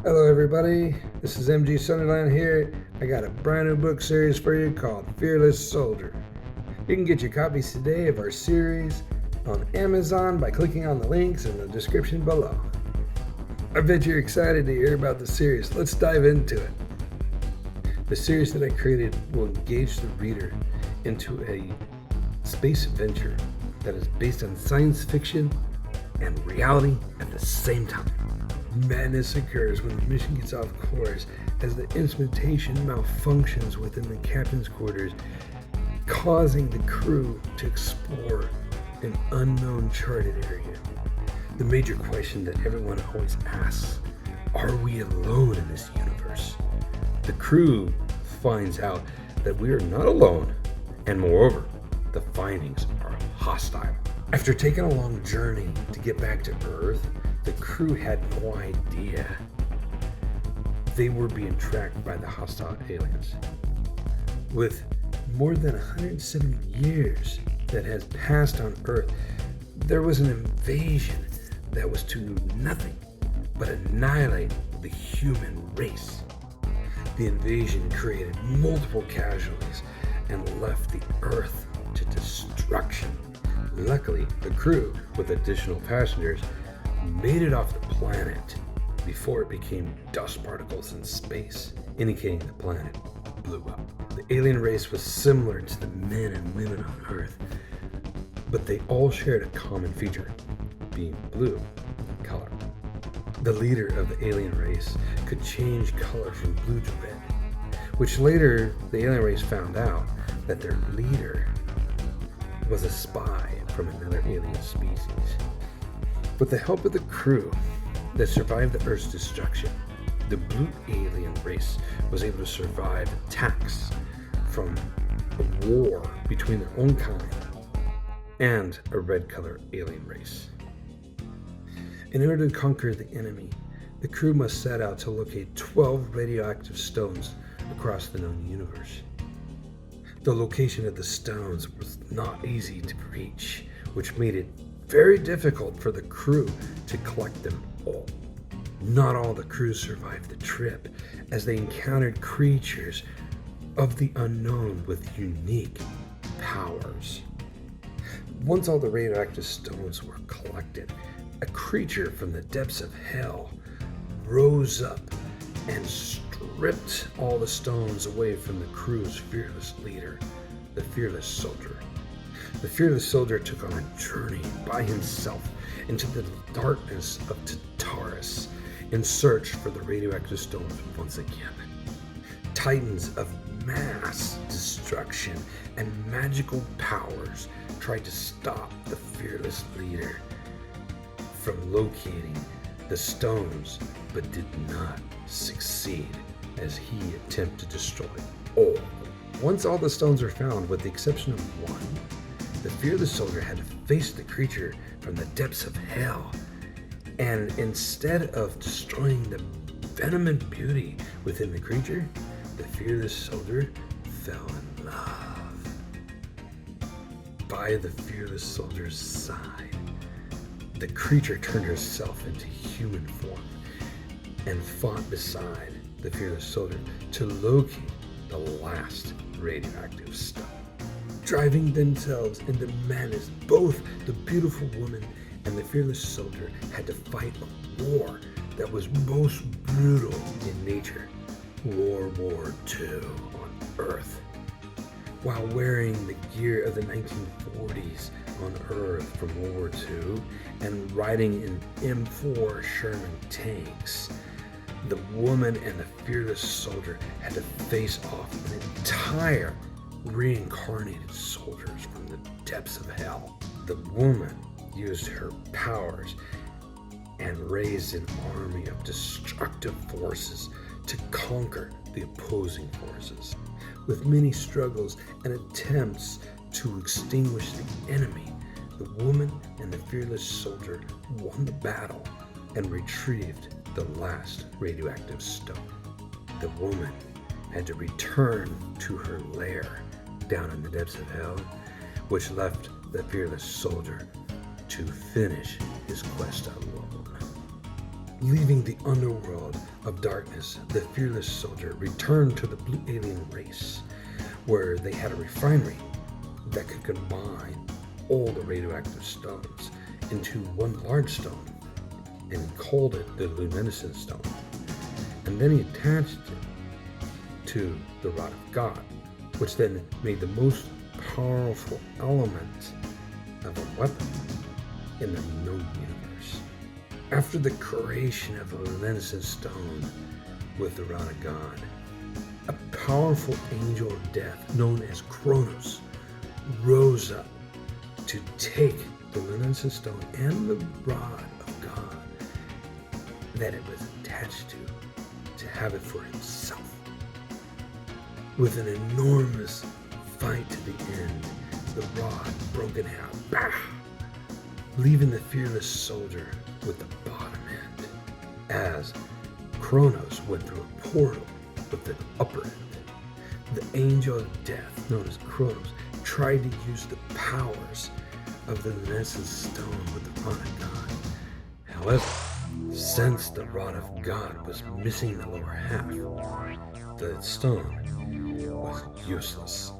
Hello everybody, this is MG Sunderland here. I got a brand new book series for you called Fearless Soldier. You can get your copies today of our series on Amazon by clicking on the links in the description below. I bet you're excited to hear about the series. Let's dive into it. The series that I created will engage the reader into a space adventure that is based on science fiction and reality at the same time. Madness occurs when the mission gets off course as the instrumentation malfunctions within the captain's quarters, causing the crew to explore an unknown charted area. The major question that everyone always asks, are we alone in this universe? The crew finds out that we are not alone, and moreover, the findings are hostile. After taking a long journey to get back to Earth, the crew had no idea they were being tracked by the hostile aliens. With more than 170 years that has passed on Earth, there was an invasion that was to do nothing but annihilate the human race. The invasion created multiple casualties and left the Earth to destruction. Luckily, the crew, with additional passengers, made it off the planet before it became dust particles in space, indicating the planet blew up. The alien race was similar to the men and women on Earth, but they all shared a common feature, being blue in color. The leader of the alien race could change color from blue to red, which later the alien race found out that their leader was a spy from another alien species. With the help of the crew that survived the Earth's destruction, the blue alien race was able to survive attacks from a war between their own kind and a red color alien race. In order to conquer the enemy, the crew must set out to locate 12 radioactive stones across the known universe. The location of the stones was not easy to reach, which made it very difficult for the crew to collect them all. Not all the crew survived the trip, as they encountered creatures of the unknown with unique powers. Once all the radioactive stones were collected, a creature from the depths of hell rose up and stripped all the stones away from the crew's fearless leader, the Fearless Soldier. The Fearless Soldier took on a journey by himself into the darkness of Tartarus in search for the radioactive stones once again. Titans of mass destruction and magical powers tried to stop the fearless leader from locating the stones, but did not succeed as he attempted to destroy all. Once all the stones were found, with the exception of one, the Fearless Soldier had to face the creature from the depths of hell, and instead of destroying the venom and beauty within the creature, the Fearless Soldier fell in love. By the Fearless Soldier's side, the creature turned herself into human form and fought beside the Fearless Soldier to locate the last radioactive stone. Driving themselves into madness, both the beautiful woman and the Fearless Soldier had to fight a war that was most brutal in nature, World War II on Earth. While wearing the gear of the 1940s on Earth from World War II and riding in M4 Sherman tanks, the woman and the Fearless Soldier had to face off an entire reincarnated soldiers from the depths of hell. The woman used her powers and raised an army of destructive forces to conquer the opposing forces. With many struggles and attempts to extinguish the enemy, the woman and the Fearless Soldier won the battle and retrieved the last radioactive stone. The woman had to return to her lair down in the depths of hell, which left the Fearless Soldier to finish his quest alone. Leaving the underworld of darkness, the fearless soldier returned to the blue alien race, where they had a refinery that could combine all the radioactive stones into one large stone, and he called it the luminescent stone. And then he attached it to the rod of God, which then made the most powerful element of a weapon in the known universe. After the creation of the luminescent stone with the rod of God, a powerful angel of death known as Kronos rose up to take the luminescent stone and the rod of God that it was attached to have it for himself. With an enormous fight to the end, the rod broke in half, bah! Leaving the fearless soldier with the bottom end, as Kronos went through a portal with the upper end. The angel of death, known as Kronos, tried to use the powers of the luminescent stone with the rod of God. However, since the rod of God was missing the lower half, the stone was useless.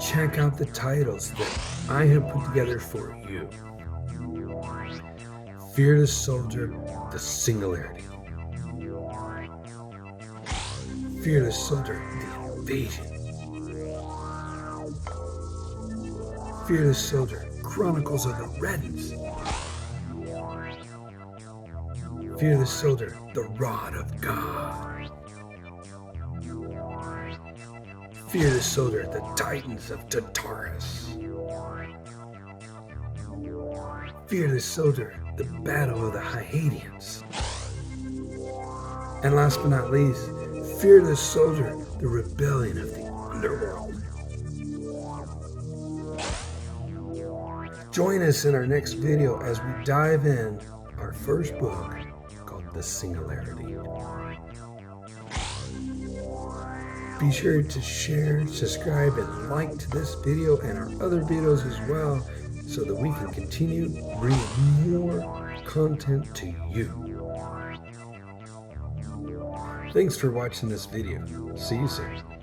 Check out the titles that I have put together for you. Fearless Soldier, the Singularity. Fearless Soldier, the Invasion. Fearless Soldier, Chronicles of the Reddens. Fearless Soldier, the Rod of God. Fearless Soldier, the Titans of Tartarus. Fearless Soldier, the Battle of the Hyhadians. And last but not least, Fearless Soldier, the Rebellion of the Underworld. Join us in our next video as we dive in our first book called The Singularity. Be sure to share, subscribe, and like to this video and our other videos as well, so that we can continue bringing more content to you. Thanks for watching this video. See you soon.